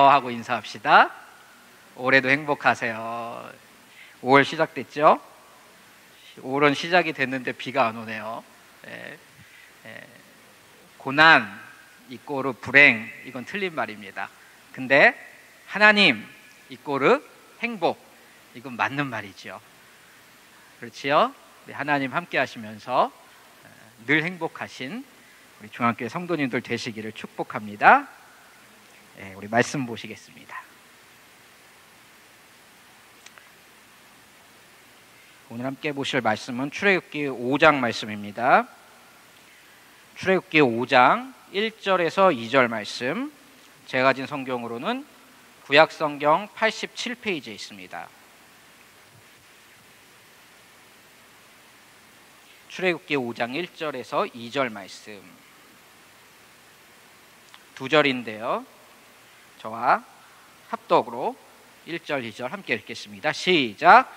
하고 인사합시다. 올해도 행복하세요. 5월 시작됐죠? 5월은 시작이 됐는데 비가 안 오네요. 고난 이꼬르 불행, 이건 틀린 말입니다. 근데 하나님 이꼬르 행복, 이건 맞는 말이죠. 그렇지요? 하나님 함께 하시면서 늘 행복하신 우리 중앙교회 성도님들 되시기를 축복합니다. 우리 말씀 보시겠습니다. 오늘 함께 보실 말씀은 출애굽기 5장 말씀입니다. 출애굽기 5장 1절에서 2절 말씀, 제가 가진 성경으로는 구약성경 87페이지에 있습니다. 출애굽기 5장 1절에서 2절 말씀, 두 절인데요. 저와 합독으로 1절, 2절 함께 읽겠습니다. 시작.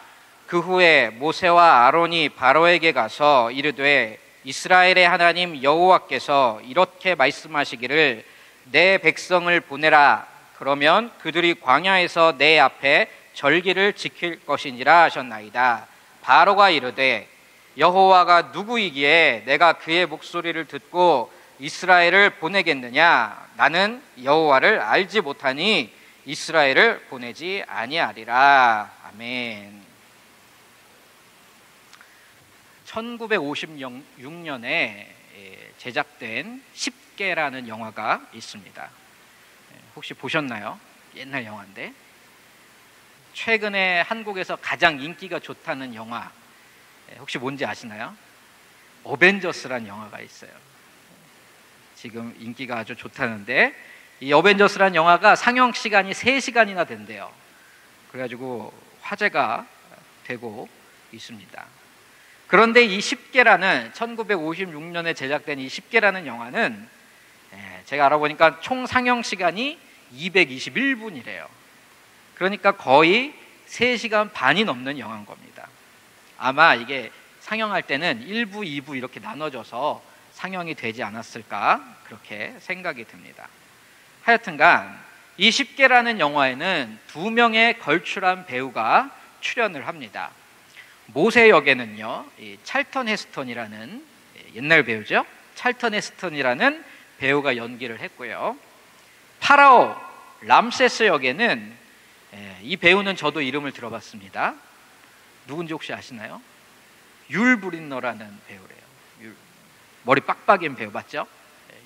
그 후에 모세와 아론이 바로에게 가서 이르되 이스라엘의 하나님 여호와께서 이렇게 말씀하시기를 내 백성을 보내라. 그러면 그들이 광야에서 내 앞에 절기를 지킬 것이니라 하셨나이다. 바로가 이르되 여호와가 누구이기에 내가 그의 목소리를 듣고 이스라엘을 보내겠느냐? 나는 여호와를 알지 못하니 이스라엘을 보내지 아니하리라. 아멘. 1956년에 제작된 10개라는 영화가 있습니다. 혹시 보셨나요? 옛날 영화인데. 최근에 한국에서 가장 인기가 좋다는 영화, 혹시 뭔지 아시나요? 어벤져스라는 영화가 있어요. 지금 인기가 아주 좋다는데, 이 어벤져스라는 영화가 상영 시간이 3시간이나 된대요. 그래가지고 화제가 되고 있습니다. 그런데 이 10개라는 1956년에 제작된 이 10개라는 영화는 제가 알아보니까 총 상영 시간이 221분이래요. 그러니까 거의 3시간 반이 넘는 영화인 겁니다. 아마 이게 상영할 때는 1부, 2부 이렇게 나눠져서 상영이 되지 않았을까, 그렇게 생각이 듭니다. 하여튼간 이 10개라는 영화에는 2명의 걸출한 배우가 출연을 합니다. 모세 역에는요, 이 찰턴 헤스턴이라는 옛날 배우죠. 찰턴 헤스턴이라는 배우가 연기를 했고요. 파라오 람세스 역에는 이 배우는 저도 이름을 들어봤습니다. 누군지 혹시 아시나요? 율 브린너라는 배우래요. 머리 빡빡인 배우 맞죠?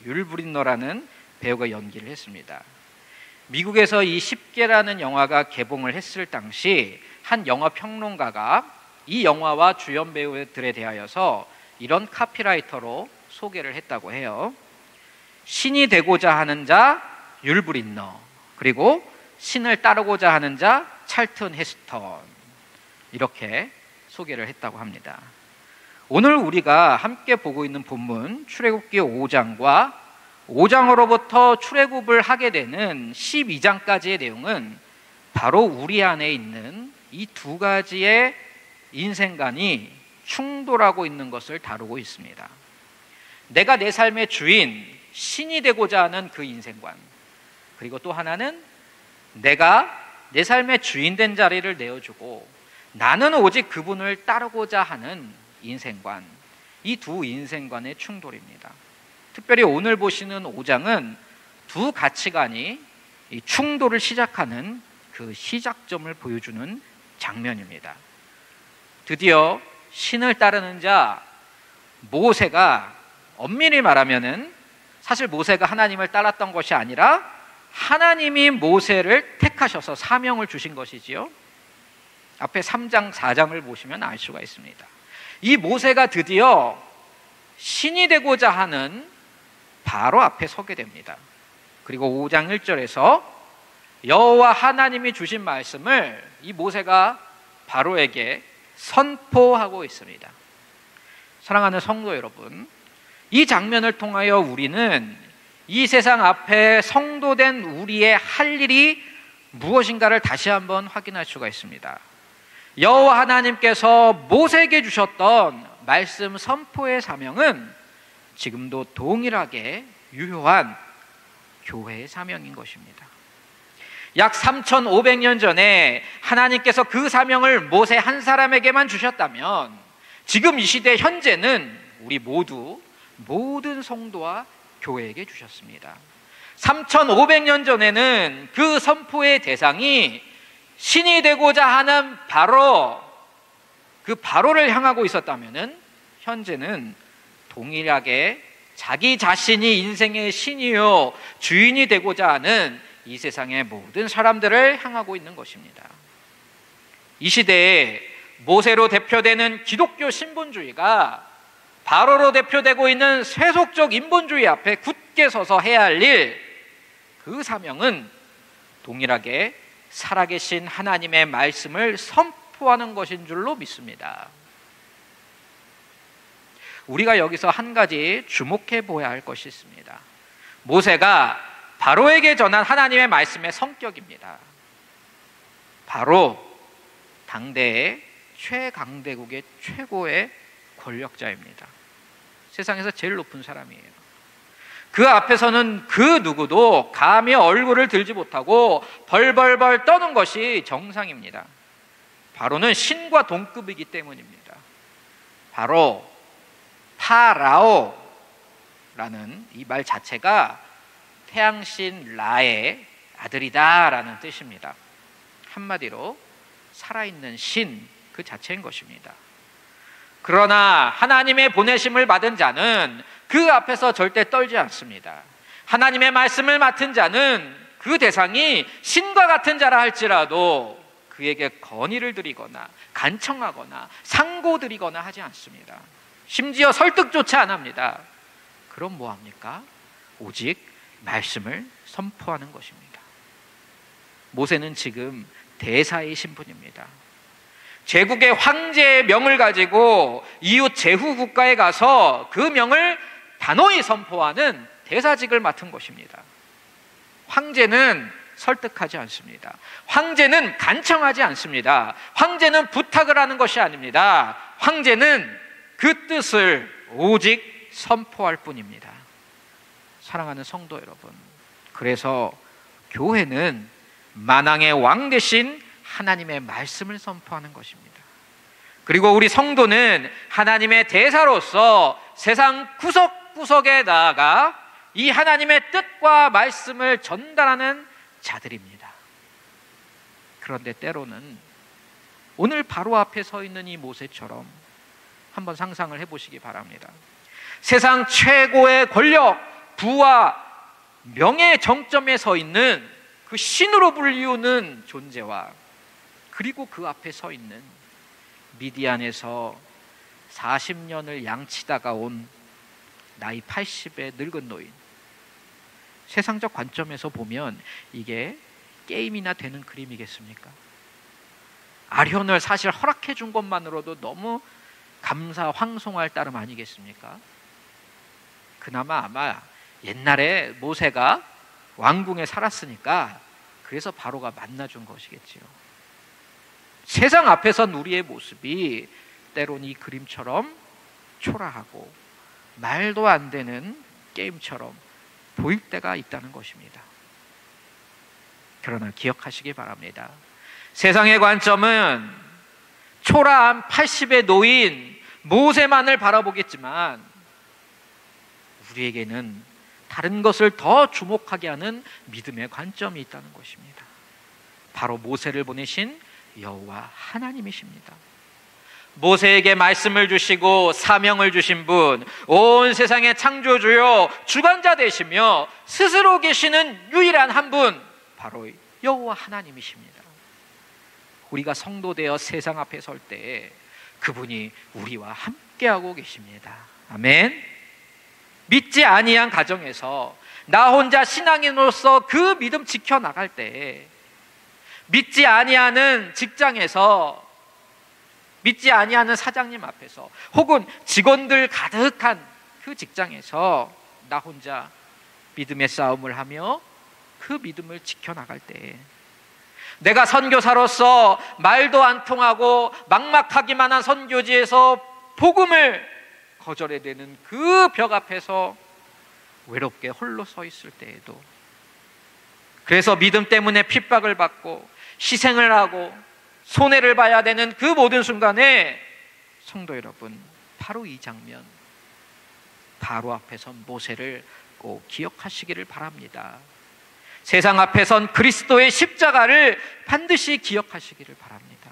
율 브린너라는 배우가 연기를 했습니다. 미국에서 이 10개라는 영화가 개봉을 했을 당시 한 영화 평론가가 이 영화와 주연 배우들에 대하여서 이런 카피라이터로 소개를 했다고 해요. 신이 되고자 하는 자 율 브린너, 그리고 신을 따르고자 하는 자 찰튼 헤스턴, 이렇게 소개를 했다고 합니다. 오늘 우리가 함께 보고 있는 본문 출애굽기 5장과 5장으로부터 출애굽을 하게 되는 12장까지의 내용은 바로 우리 안에 있는 이 두 가지의 인생관이 충돌하고 있는 것을 다루고 있습니다. 내가 내 삶의 주인, 신이 되고자 하는 그 인생관, 그리고 또 하나는 내가 내 삶의 주인 된 자리를 내어주고 나는 오직 그분을 따르고자 하는 인생관, 이 두 인생관의 충돌입니다. 특별히 오늘 보시는 5장은 두 가치관이 이 충돌을 시작하는 그 시작점을 보여주는 장면입니다. 드디어 신을 따르는 자 모세가, 엄밀히 말하면은 사실 모세가 하나님을 따랐던 것이 아니라 하나님이 모세를 택하셔서 사명을 주신 것이지요. 앞에 3장, 4장을 보시면 알 수가 있습니다. 이 모세가 드디어 신이 되고자 하는 바로 앞에 서게 됩니다. 그리고 5장 1절에서 여호와 하나님이 주신 말씀을 이 모세가 바로에게 선포하고 있습니다. 사랑하는 성도 여러분, 이 장면을 통하여 우리는 이 세상 앞에 성도된 우리의 할 일이 무엇인가를 다시 한번 확인할 수가 있습니다. 여호와 하나님께서 모세에게 주셨던 말씀 선포의 사명은 지금도 동일하게 유효한 교회의 사명인 것입니다. 약 3,500년 전에 하나님께서 그 사명을 모세 한 사람에게만 주셨다면 지금 이 시대 현재는 우리 모든 성도와 교회에게 주셨습니다. 3,500년 전에는 그 선포의 대상이 신이 되고자 하는 바로를 향하고 있었다면 현재는 동일하게 자기 자신이 인생의 신이요 주인이 되고자 하는 이 세상의 모든 사람들을 향하고 있는 것입니다. 이 시대에 모세로 대표되는 기독교 신본주의가 바로로 대표되고 있는 세속적 인본주의 앞에 굳게 서서 해야 할 일, 그 사명은 동일하게 살아계신 하나님의 말씀을 선포하는 것인 줄로 믿습니다. 우리가 여기서 한 가지 주목해 보아야 할 것이 있습니다. 모세가 바로에게 전한 하나님의 말씀의 성격입니다. 바로 당대의 최강대국의 최고의 권력자입니다. 세상에서 제일 높은 사람이에요. 그 앞에서는 그 누구도 감히 얼굴을 들지 못하고 벌벌벌 떠는 것이 정상입니다. 바로는 신과 동급이기 때문입니다. 바로 파라오라는 이 말 자체가 태양신 라의 아들이다라는 뜻입니다. 한마디로 살아있는 신 그 자체인 것입니다. 그러나 하나님의 보내심을 받은 자는 그 앞에서 절대 떨지 않습니다. 하나님의 말씀을 맡은 자는 그 대상이 신과 같은 자라 할지라도 그에게 건의를 드리거나 간청하거나 상고드리거나 하지 않습니다. 심지어 설득조차 안 합니다. 그럼 뭐합니까? 오직 말씀을 선포하는 것입니다. 모세는 지금 대사의 신분입니다. 제국의 황제의 명을 가지고 이웃 제후 국가에 가서 그 명을 단호히 선포하는 대사직을 맡은 것입니다. 황제는 설득하지 않습니다. 황제는 간청하지 않습니다. 황제는 부탁을 하는 것이 아닙니다. 황제는 그 뜻을 오직 선포할 뿐입니다. 사랑하는 성도 여러분, 그래서 교회는 만왕의 왕 대신 하나님의 말씀을 선포하는 것입니다. 그리고 우리 성도는 하나님의 대사로서 세상 구석구석에 나아가 이 하나님의 뜻과 말씀을 전달하는 자들입니다. 그런데 때로는 오늘 바로 앞에 서 있는 이 모세처럼 한번 상상을 해보시기 바랍니다. 세상 최고의 권력, 부와 명예의 정점에 서 있는 그 신으로 불리우는 존재와 그리고 그 앞에 서 있는 미디안에서 40년을 양치다가 온 나이 80의 늙은 노인, 세상적 관점에서 보면 이게 게임이나 되는 그림이겠습니까? 아련을 사실 허락해 준 것만으로도 너무 감사 황송할 따름 아니겠습니까? 그나마 아마 옛날에 모세가 왕궁에 살았으니까 그래서 바로가 만나준 것이겠지요. 세상 앞에선 우리의 모습이 때론 이 그림처럼 초라하고 말도 안 되는 게임처럼 보일 때가 있다는 것입니다. 그러나 기억하시기 바랍니다. 세상의 관점은 초라한 80의 노인 모세만을 바라보겠지만 우리에게는 다른 것을 더 주목하게 하는 믿음의 관점이 있다는 것입니다. 바로 모세를 보내신 여호와 하나님이십니다. 모세에게 말씀을 주시고 사명을 주신 분, 온 세상의 창조주요 주관자 되시며 스스로 계시는 유일한 한 분, 바로 여호와 하나님이십니다. 우리가 성도되어 세상 앞에 설 때 그분이 우리와 함께하고 계십니다. 아멘. 믿지 아니한 가정에서 나 혼자 신앙인으로서 그 믿음 지켜나갈 때, 믿지 아니하는 직장에서, 믿지 아니하는 사장님 앞에서, 혹은 직원들 가득한 그 직장에서 나 혼자 믿음의 싸움을 하며 그 믿음을 지켜나갈 때, 내가 선교사로서 말도 안 통하고 막막하기만 한 선교지에서 복음을 거절해야 되는 그 벽 앞에서 외롭게 홀로 서 있을 때에도, 그래서 믿음 때문에 핍박을 받고 희생을 하고 손해를 봐야 되는 그 모든 순간에, 성도 여러분, 바로 이 장면, 바로 앞에 선 모세를 꼭 기억하시기를 바랍니다. 세상 앞에 선 그리스도의 십자가를 반드시 기억하시기를 바랍니다.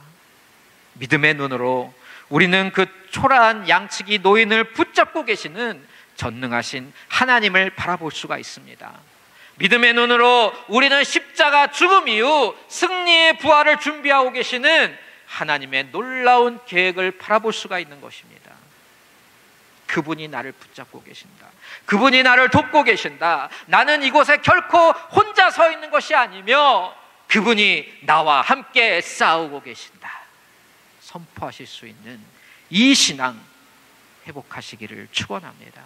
믿음의 눈으로 우리는 그 초라한 양치기 노인을 붙잡고 계시는 전능하신 하나님을 바라볼 수가 있습니다. 믿음의 눈으로 우리는 십자가 죽음 이후 승리의 부활을 준비하고 계시는 하나님의 놀라운 계획을 바라볼 수가 있는 것입니다. 그분이 나를 붙잡고 계신다. 그분이 나를 돕고 계신다. 나는 이곳에 결코 혼자 서 있는 것이 아니며 그분이 나와 함께 싸우고 계신다. 선포하실 수 있는 이 신앙 회복하시기를 축원합니다.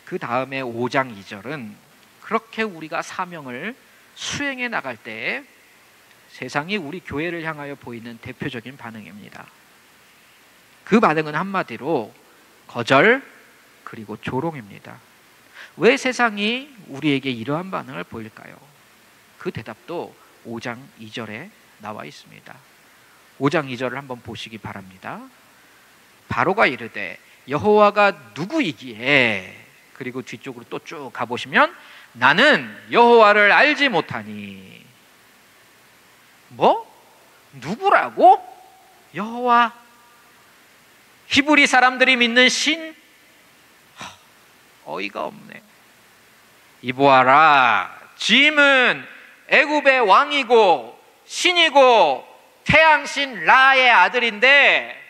그 다음에 5장 2절은 그렇게 우리가 사명을 수행해 나갈 때 세상이 우리 교회를 향하여 보이는 대표적인 반응입니다. 그 반응은 한마디로 거절 그리고 조롱입니다. 왜 세상이 우리에게 이러한 반응을 보일까요? 그 대답도 5장 2절에 나와 있습니다. 5장 2절을 한번 보시기 바랍니다. 바로가 이르되 여호와가 누구이기에, 그리고 뒤쪽으로 또 쭉 가보시면 나는 여호와를 알지 못하니. 뭐? 누구라고? 여호와? 히브리 사람들이 믿는 신? 어이가 없네. 이보아라, 짐은 애굽의 왕이고 신이고 태양신 라의 아들인데,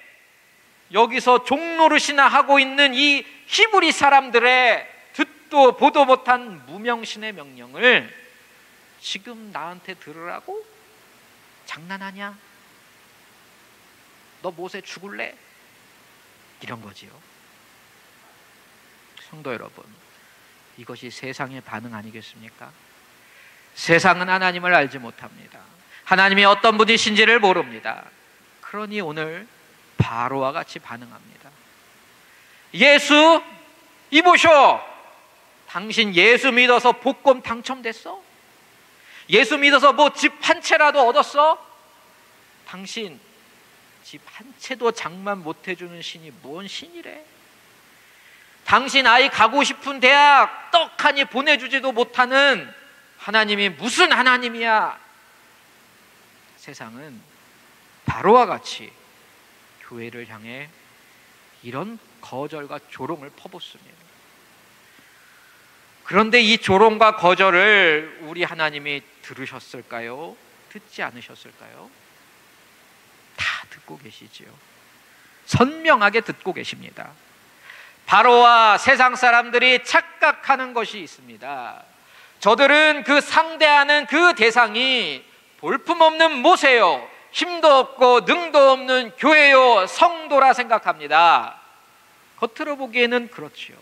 여기서 종노릇이나 하고 있는 이 히브리 사람들의 듣도 보도 못한 무명신의 명령을 지금 나한테 들으라고? 장난하냐? 너 모세 죽을래? 이런 거지요. 성도 여러분, 이것이 세상의 반응 아니겠습니까? 세상은 하나님을 알지 못합니다. 하나님이 어떤 분이신지를 모릅니다. 그러니 오늘 바로와 같이 반응합니다. 예수 이보쇼, 당신 예수 믿어서 복권 당첨됐어? 예수 믿어서 뭐 집 한 채라도 얻었어? 당신 집 한 채도 장만 못 해주는 신이 뭔 신이래? 당신 아이 가고 싶은 대학 떡하니 보내주지도 못하는 하나님이 무슨 하나님이야? 세상은 바로와 같이 교회를 향해 이런 거절과 조롱을 퍼붓습니다. 그런데 이 조롱과 거절을 우리 하나님이 들으셨을까요? 듣지 않으셨을까요? 다 듣고 계시지요. 선명하게 듣고 계십니다. 바로와 세상 사람들이 착각하는 것이 있습니다. 저들은 그 상대하는 그 대상이 볼품없는 모세요, 힘도 없고 능도 없는 교회요, 성도라 생각합니다. 겉으로 보기에는 그렇지요.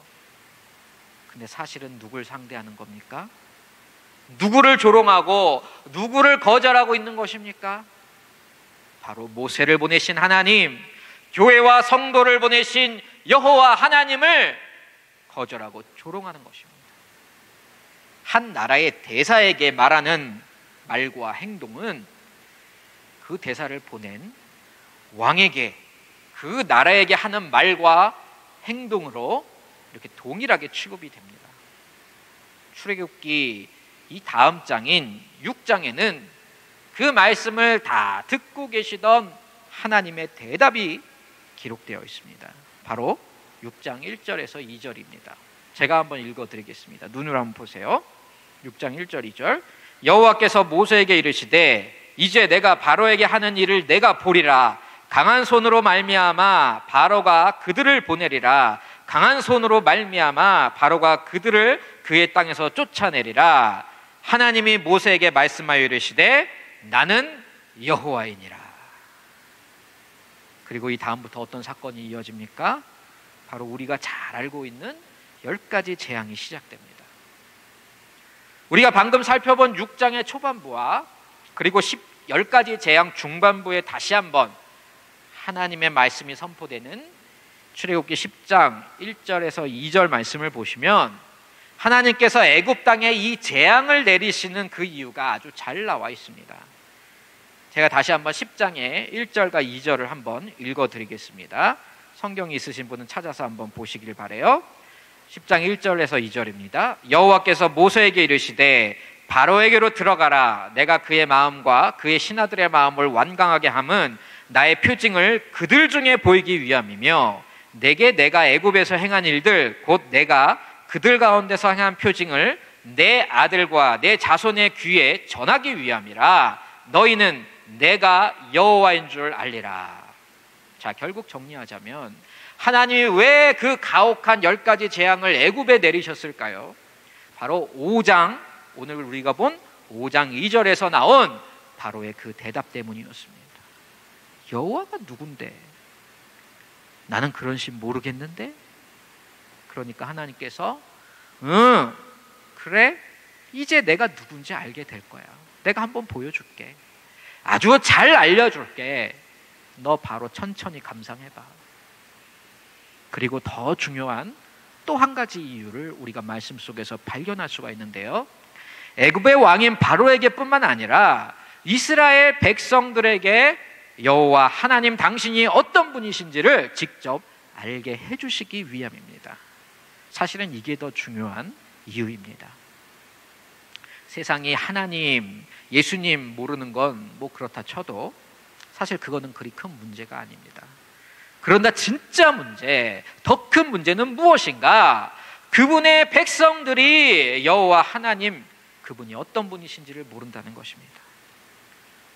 근데 사실은 누굴 상대하는 겁니까? 누구를 조롱하고 누구를 거절하고 있는 것입니까? 바로 모세를 보내신 하나님, 교회와 성도를 보내신 여호와 하나님을 거절하고 조롱하는 것입니다. 한 나라의 대사에게 말하는 말과 행동은 그 대사를 보낸 왕에게, 그 나라에게 하는 말과 행동으로 이렇게 동일하게 취급이 됩니다. 출애굽기 이 다음 장인 6장에는 그 말씀을 다 듣고 계시던 하나님의 대답이 기록되어 있습니다. 바로 6장 1절에서 2절입니다. 제가 한번 읽어드리겠습니다. 눈으로 한번 보세요. 6장 1절 2절. 여호와께서 모세에게 이르시되 이제 내가 바로에게 하는 일을 내가 보리라. 강한 손으로 말미암아 바로가 그들을 보내리라. 강한 손으로 말미암아 바로가 그들을 그의 땅에서 쫓아내리라. 하나님이 모세에게 말씀하여 이르시되 나는 여호와이니라. 그리고 이 다음부터 어떤 사건이 이어집니까? 바로 우리가 잘 알고 있는 10가지 재앙이 시작됩니다. 우리가 방금 살펴본 6장의 초반부와 그리고 10가지 재앙 중반부에 다시 한번 하나님의 말씀이 선포되는 출애굽기 10장 1절에서 2절 말씀을 보시면 하나님께서 애굽 땅에 이 재앙을 내리시는 그 이유가 아주 잘 나와 있습니다. 제가 다시 한번 10장의 1절과 2절을 한번 읽어드리겠습니다. 성경이 있으신 분은 찾아서 한번 보시길 바라요. 10장 1절에서 2절입니다. 여호와께서 모세에게 이르시되 바로에게로 들어가라. 내가 그의 마음과 그의 신하들의 마음을 완강하게 함은 나의 표징을 그들 중에 보이기 위함이며 내게 내가 애굽에서 행한 일들 곧 내가 그들 가운데서 행한 표징을 내 아들과 내 자손의 귀에 전하기 위함이라. 너희는 내가 여호와인 줄 알리라. 자, 결국 정리하자면 하나님이 왜 그 가혹한 10가지 재앙을 애굽에 내리셨을까요? 바로 5장, 오늘 우리가 본 5장 2절에서 나온 바로의 그 대답 때문이었습니다. 여호와가 누군데? 나는 그런 신 모르겠는데? 그러니까 하나님께서 그래? 이제 내가 누군지 알게 될 거야. 내가 한번 보여줄게. 아주 잘 알려줄게. 너 바로 천천히 감상해봐. 그리고 더 중요한 또 한 가지 이유를 우리가 말씀 속에서 발견할 수가 있는데요. 애굽의 왕인 바로에게 뿐만 아니라 이스라엘 백성들에게 여호와 하나님 당신이 어떤 분이신지를 직접 알게 해주시기 위함입니다. 사실은 이게 더 중요한 이유입니다. 세상이 하나님, 예수님 모르는 건 뭐 그렇다 쳐도 사실 그거는 그리 큰 문제가 아닙니다. 그런데 진짜 문제, 더 큰 문제는 무엇인가? 그분의 백성들이 여호와 하나님, 그분이 어떤 분이신지를 모른다는 것입니다.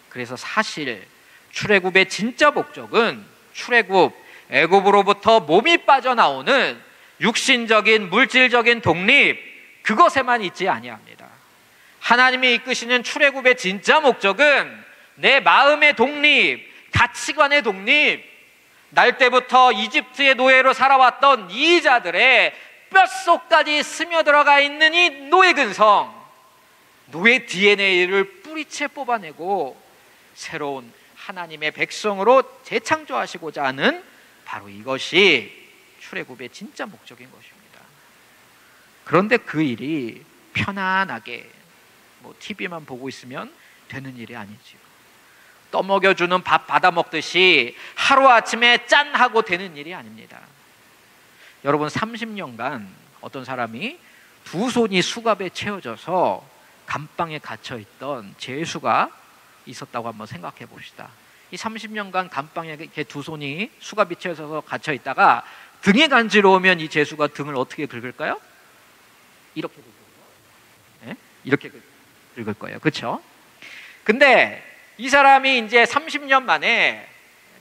그래서 사실 출애굽의 진짜 목적은 출애굽, 애굽으로부터 몸이 빠져나오는 육신적인 물질적인 독립, 그것에만 있지 아니합니다. 하나님이 이끄시는 출애굽의 진짜 목적은 내 마음의 독립, 가치관의 독립, 날 때부터 이집트의 노예로 살아왔던 이 자들의 뼛속까지 스며들어가 있는 이 노예 근성, 노예 DNA를 뿌리채 뽑아내고 새로운 하나님의 백성으로 재창조하시고자 하는 바로 이것이 출애굽의 진짜 목적인 것입니다. 그런데 그 일이 편안하게 TV만 보고 있으면 되는 일이 아니지요. 떠먹여주는 밥 받아먹듯이 하루아침에 짠 하고 되는 일이 아닙니다. 여러분, 30년간 어떤 사람이 두 손이 수갑에 채워져서 감방에 갇혀있던 죄수가 있었다고 한번 생각해 봅시다. 이 30년간 감방에 이렇게 두 손이 수갑이 채워져서 갇혀있다가 등이 간지러우면 이 죄수가 등을 어떻게 긁을까요? 이렇게 긁을 거예요. 네? 이렇게 긁을 거예요. 그렇죠? 근데 이 사람이 이제 30년 만에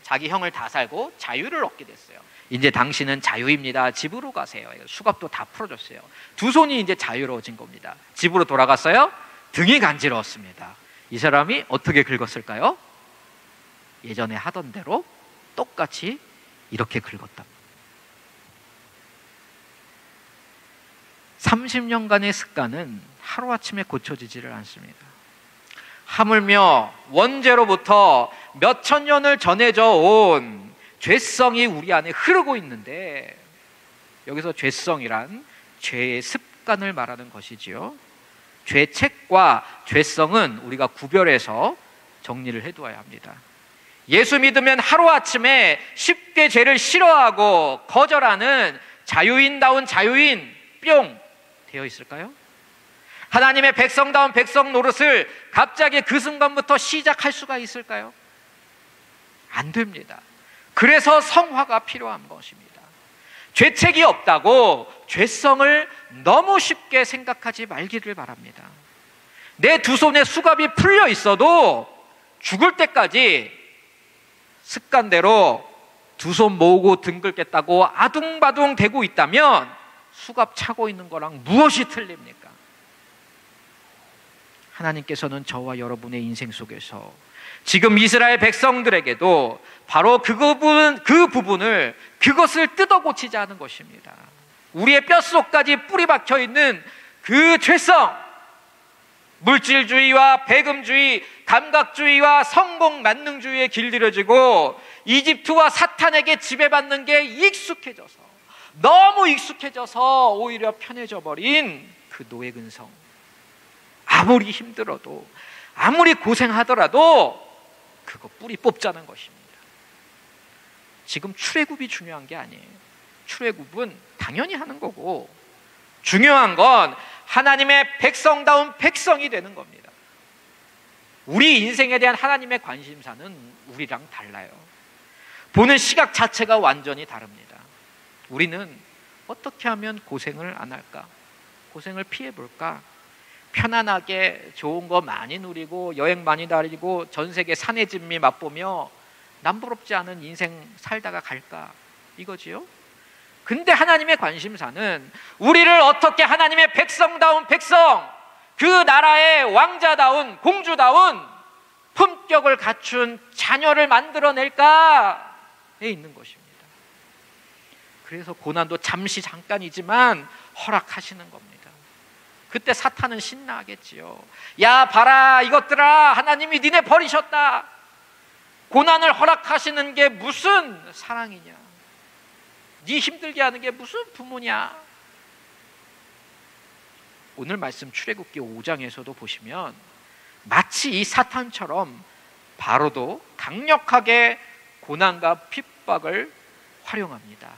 자기 형을 다 살고 자유를 얻게 됐어요. 이제 당신은 자유입니다. 집으로 가세요. 수갑도 다 풀어줬어요. 두 손이 이제 자유로워진 겁니다. 집으로 돌아갔어요. 등이 간지러웠습니다. 이 사람이 어떻게 긁었을까요? 예전에 하던 대로 똑같이 이렇게 긁었다. 30년간의 습관은 하루아침에 고쳐지지를 않습니다. 하물며 원죄로부터 몇천 년을 전해져 온 죄성이 우리 안에 흐르고 있는데, 여기서 죄성이란 죄의 습관을 말하는 것이지요. 죄책과 죄성은 우리가 구별해서 정리를 해두어야 합니다. 예수 믿으면 하루아침에 쉽게 죄를 싫어하고 거절하는 자유인다운 자유인 뿅 되어 있을까요? 하나님의 백성다운 백성 노릇을 갑자기 그 순간부터 시작할 수가 있을까요? 안 됩니다. 그래서 성화가 필요한 것입니다. 죄책이 없다고 죄성을 너무 쉽게 생각하지 말기를 바랍니다. 내 두 손에 수갑이 풀려 있어도 죽을 때까지 습관대로 두 손 모으고 등 긁겠다고 아둥바둥 대고 있다면 수갑 차고 있는 거랑 무엇이 틀립니까? 하나님께서는 저와 여러분의 인생 속에서 지금 이스라엘 백성들에게도 바로 그 부분을, 그것을 뜯어 고치자 하는 것입니다. 우리의 뼛속까지 뿌리 박혀 있는 그 죄성, 물질주의와 배금주의, 감각주의와 성공 만능주의에 길들여지고 이집트와 사탄에게 지배받는 게 익숙해져서, 너무 익숙해져서 오히려 편해져 버린 그 노예 근성. 아무리 힘들어도, 아무리 고생하더라도 그거 뿌리 뽑자는 것입니다. 지금 출애굽이 중요한 게 아니에요. 출애굽은 당연히 하는 거고, 중요한 건 하나님의 백성다운 백성이 되는 겁니다. 우리 인생에 대한 하나님의 관심사는 우리랑 달라요. 보는 시각 자체가 완전히 다릅니다. 우리는 어떻게 하면 고생을 안 할까? 고생을 피해볼까? 편안하게 좋은 거 많이 누리고 여행 많이 다니고 전 세계 산의 진미 맛보며 남부럽지 않은 인생 살다가 갈까? 이거지요. 근데 하나님의 관심사는 우리를 어떻게 하나님의 백성다운 백성, 그 나라의 왕자다운 공주다운 품격을 갖춘 자녀를 만들어낼까에 있는 것입니다. 그래서 고난도 잠시 잠깐이지만 허락하시는 겁니다. 그때 사탄은 신나겠지요. 야 봐라 이것들아, 하나님이 니네 버리셨다. 고난을 허락하시는 게 무슨 사랑이냐, 네 힘들게 하는 게 무슨 부모냐. 오늘 말씀 출애굽기 5장에서도 보시면 마치 이 사탄처럼 바로도 강력하게 고난과 핍박을 활용합니다.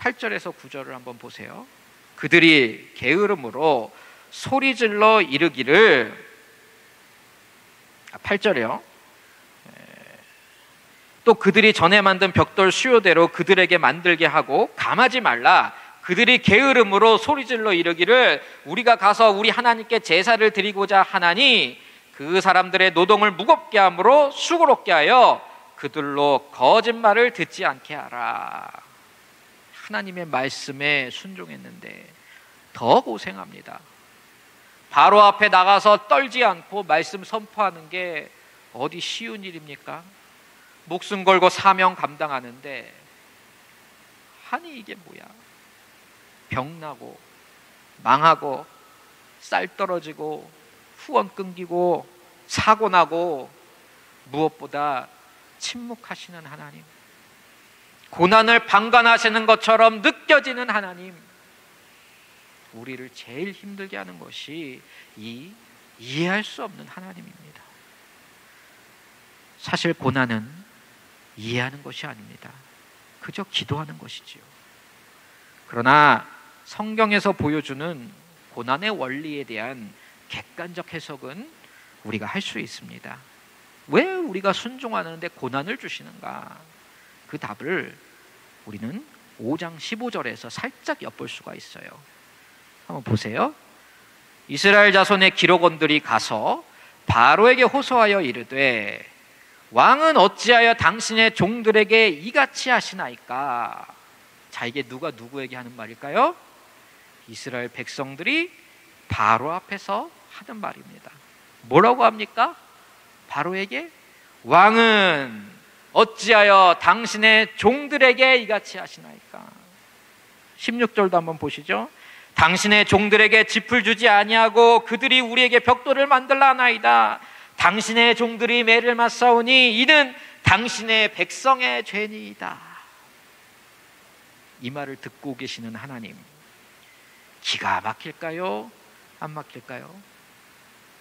8절에서 9절을 한번 보세요. 그들이 게으름으로 소리질러 이르기를, 8절이요. 또 그들이 전에 만든 벽돌 수요대로 그들에게 만들게 하고 감하지 말라. 그들이 게으름으로 소리질러 이르기를 우리가 가서 우리 하나님께 제사를 드리고자 하나니 그 사람들의 노동을 무겁게 함으로 수고롭게 하여 그들로 거짓말을 듣지 않게 하라. 하나님의 말씀에 순종했는데 더 고생합니다. 바로 앞에 나가서 떨지 않고 말씀 선포하는 게 어디 쉬운 일입니까? 목숨 걸고 사명 감당하는데, 아니 이게 뭐야? 병나고 망하고 쌀 떨어지고 후원 끊기고 사고 나고, 무엇보다 침묵하시는 하나님, 고난을 방관하시는 것처럼 느껴지는 하나님, 우리를 제일 힘들게 하는 것이 이 이해할 수 없는 하나님입니다. 사실 고난은 이해하는 것이 아닙니다. 그저 기도하는 것이지요. 그러나 성경에서 보여주는 고난의 원리에 대한 객관적 해석은 우리가 할 수 있습니다. 왜 우리가 순종하는데 고난을 주시는가? 그 답을 우리는 5장 15절에서 살짝 엿볼 수가 있어요. 한번 보세요. 이스라엘 자손의 기록원들이 가서 바로에게 호소하여 이르되 왕은 어찌하여 당신의 종들에게 이같이 하시나이까? 자, 이게 누가 누구에게 하는 말일까요? 이스라엘 백성들이 바로 앞에서 하는 말입니다. 뭐라고 합니까? 바로에게 왕은 어찌하여 당신의 종들에게 이같이 하시나이까? 16절도 한번 보시죠. 당신의 종들에게 짚을 주지 아니하고 그들이 우리에게 벽돌을 만들라 하나이다. 당신의 종들이 매를 맞사오니 이는 당신의 백성의 죄니이다. 이 말을 듣고 계시는 하나님, 기가 막힐까요? 안 막힐까요?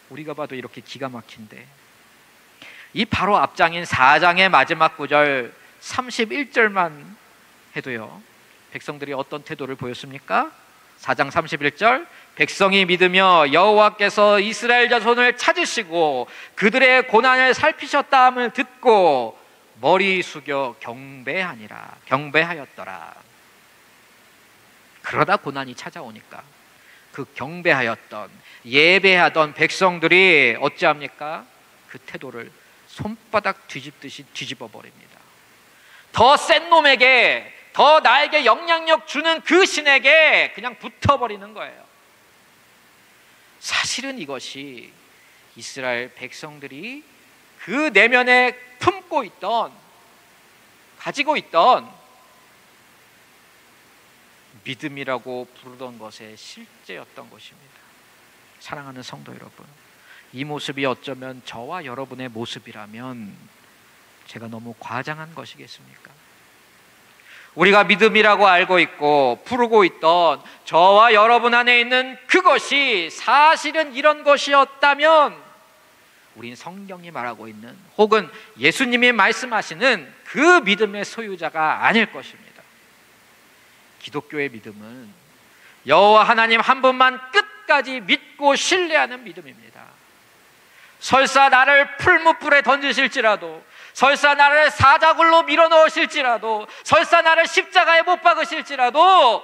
우리가 봐도 이렇게 기가 막힌데, 이 바로 앞장인 4장의 마지막 구절 31절만 해도요, 백성들이 어떤 태도를 보였습니까? 4장 31절, 백성이 믿으며 여호와께서 이스라엘 자손을 찾으시고 그들의 고난을 살피셨다 함을 듣고 머리 숙여 경배하였더라. 그러다 고난이 찾아오니까 그 경배하였던, 예배하던 백성들이 어찌합니까? 그 태도를 손바닥 뒤집듯이 뒤집어 버립니다. 더 센 놈에게, 더 나에게 영향력 주는 그 신에게 그냥 붙어버리는 거예요. 사실은 이것이 이스라엘 백성들이 그 내면에 품고 있던, 가지고 있던 믿음이라고 부르던 것의 실제였던 것입니다. 사랑하는 성도 여러분, 이 모습이 어쩌면 저와 여러분의 모습이라면 제가 너무 과장한 것이겠습니까? 우리가 믿음이라고 알고 있고 부르고 있던 저와 여러분 안에 있는 그것이 사실은 이런 것이었다면 우린 성경이 말하고 있는 혹은 예수님이 말씀하시는 그 믿음의 소유자가 아닐 것입니다. 기독교의 믿음은 여호와 하나님 한 분만 끝까지 믿고 신뢰하는 믿음입니다. 설사 나를 풀무불에 던지실지라도, 설사 나를 사자굴로 밀어넣으실지라도, 설사 나를 십자가에 못 박으실지라도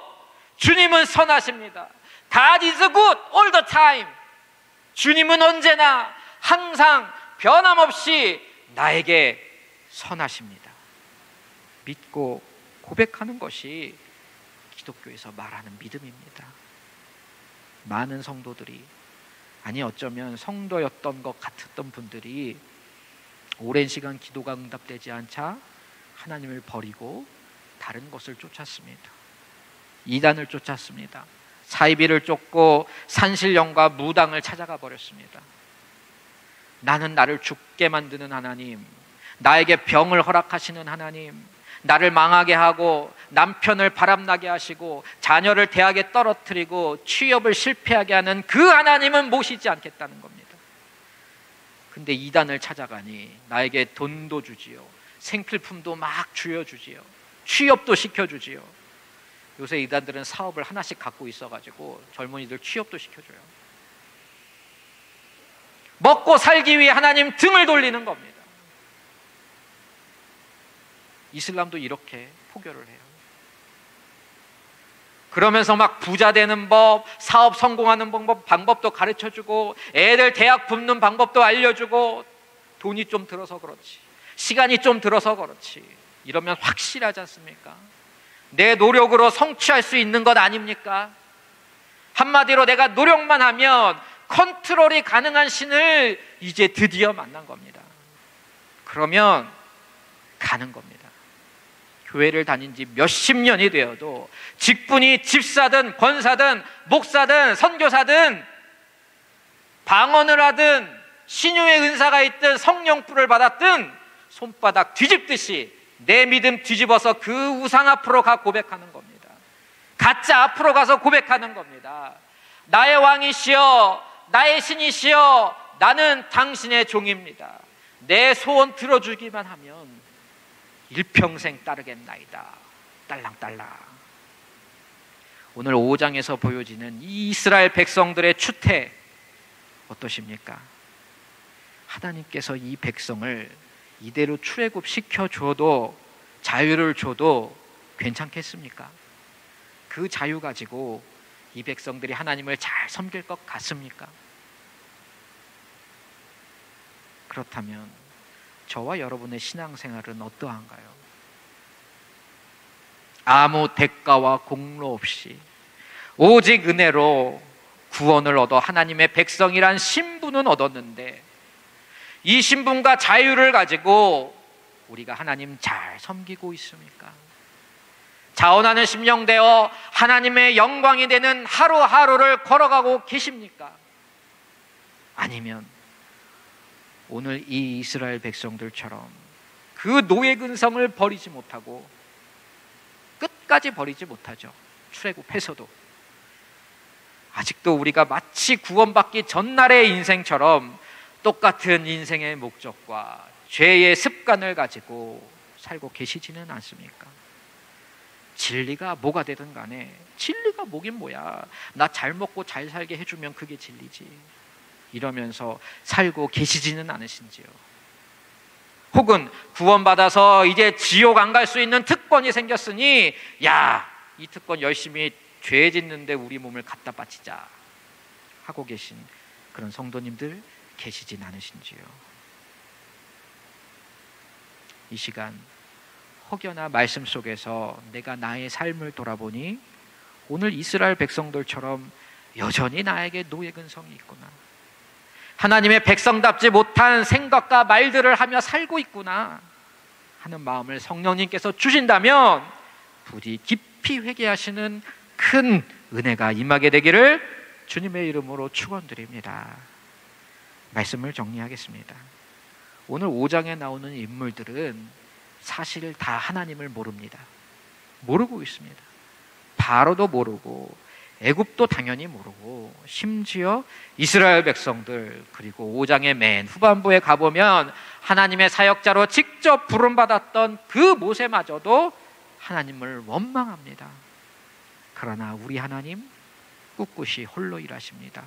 주님은 선하십니다. God is good all the time. 주님은 언제나 항상 변함없이 나에게 선하십니다. 믿고 고백하는 것이 기독교에서 말하는 믿음입니다. 많은 성도들이, 아니 어쩌면 성도였던 것 같았던 분들이 오랜 시간 기도가 응답되지 않자 하나님을 버리고 다른 것을 쫓았습니다. 이단을 쫓았습니다. 사이비를 쫓고 산신령과 무당을 찾아가 버렸습니다. 나는 나를 죽게 만드는 하나님, 나에게 병을 허락하시는 하나님, 나를 망하게 하고 남편을 바람나게 하시고 자녀를 대학에 떨어뜨리고 취업을 실패하게 하는 그 하나님은 모시지 않겠다는 겁니다. 근데 이단을 찾아가니 나에게 돈도 주지요, 생필품도 막 쥐어주지요, 취업도 시켜주지요. 요새 이단들은 사업을 하나씩 갖고 있어가지고 젊은이들 취업도 시켜줘요. 먹고 살기 위해 하나님 등을 돌리는 겁니다. 이슬람도 이렇게 포교를 해요. 그러면서 막 부자 되는 법, 사업 성공하는 방법도 가르쳐주고, 애들 대학 붙는 방법도 알려주고, 돈이 좀 들어서 그렇지, 시간이 좀 들어서 그렇지, 이러면 확실하지 않습니까? 내 노력으로 성취할 수 있는 것 아닙니까? 한마디로 내가 노력만 하면 컨트롤이 가능한 신을 이제 드디어 만난 겁니다. 그러면 가는 겁니다. 교회를 다닌 지 몇십 년이 되어도 직분이 집사든 권사든 목사든 선교사든 방언을 하든 신유의 은사가 있든 성령불을 받았든 손바닥 뒤집듯이 내 믿음 뒤집어서 그 우상 앞으로 가 고백하는 겁니다. 가짜 앞으로 가서 고백하는 겁니다. 나의 왕이시여, 나의 신이시여, 나는 당신의 종입니다. 내 소원 들어주기만 하면 일평생 따르겠나이다. 딸랑딸랑. 오늘 5장에서 보여지는 이 이스라엘 백성들의 추태 어떠십니까? 하나님께서 이 백성을 이대로 출애굽시켜줘도, 자유를 줘도 괜찮겠습니까? 그 자유 가지고 이 백성들이 하나님을 잘 섬길 것 같습니까? 그렇다면 저와 여러분의 신앙생활은 어떠한가요? 아무 대가와 공로 없이 오직 은혜로 구원을 얻어 하나님의 백성이란 신분은 얻었는데, 이 신분과 자유를 가지고 우리가 하나님 잘 섬기고 있습니까? 자원하는 심령 되어 하나님의 영광이 되는 하루하루를 걸어가고 계십니까? 아니면 오늘 이 이스라엘 백성들처럼 그 노예 근성을 버리지 못하고, 끝까지 버리지 못하죠. 출애굽해서도 아직도 우리가 마치 구원받기 전날의 인생처럼 똑같은 인생의 목적과 죄의 습관을 가지고 살고 계시지는 않습니까? 진리가 뭐가 되든 간에, 진리가 뭐긴 뭐야, 나 잘 먹고 잘 살게 해주면 그게 진리지, 이러면서 살고 계시지는 않으신지요? 혹은 구원받아서 이제 지옥 안 갈 수 있는 특권이 생겼으니, 야, 이 특권 열심히 죄 짓는데 우리 몸을 갖다 바치자 하고 계신 그런 성도님들 계시진 않으신지요? 이 시간 혹여나 말씀 속에서 내가 나의 삶을 돌아보니 오늘 이스라엘 백성들처럼 여전히 나에게 노예 근성이 있구나, 하나님의 백성답지 못한 생각과 말들을 하며 살고 있구나 하는 마음을 성령님께서 주신다면 부디 깊이 회개하시는 큰 은혜가 임하게 되기를 주님의 이름으로 축원드립니다. 말씀을 정리하겠습니다. 오늘 5장에 나오는 인물들은 사실 다 하나님을 모릅니다. 모르고 있습니다. 바로도 모르고 애굽도 당연히 모르고 심지어 이스라엘 백성들, 그리고 5장의 맨 후반부에 가보면 하나님의 사역자로 직접 부름받았던 그 모세마저도 하나님을 원망합니다. 그러나 우리 하나님 꿋꿋이 홀로 일하십니다.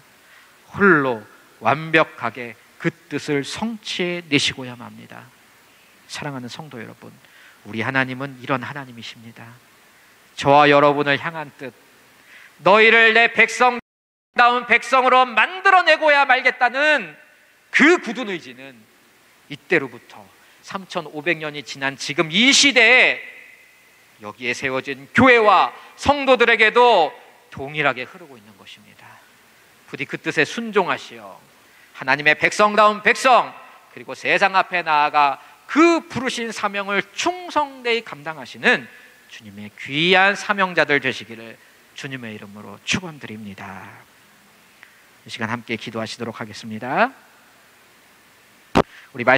홀로 완벽하게 그 뜻을 성취해 내시고야만 합니다. 사랑하는 성도 여러분, 우리 하나님은 이런 하나님이십니다. 저와 여러분을 향한 뜻, 너희를 내 백성다운 백성으로 만들어내고야 말겠다는 그 굳은 의지는 이때로부터 3500년이 지난 지금 이 시대에 여기에 세워진 교회와 성도들에게도 동일하게 흐르고 있는 것입니다. 부디 그 뜻에 순종하시어 하나님의 백성다운 백성, 그리고 세상 앞에 나아가 그 부르신 사명을 충성되이 감당하시는 주님의 귀한 사명자들 되시기를 주님의 이름으로 축원드립니다. 이 시간 함께 기도하시도록 하겠습니다. 우리 말씀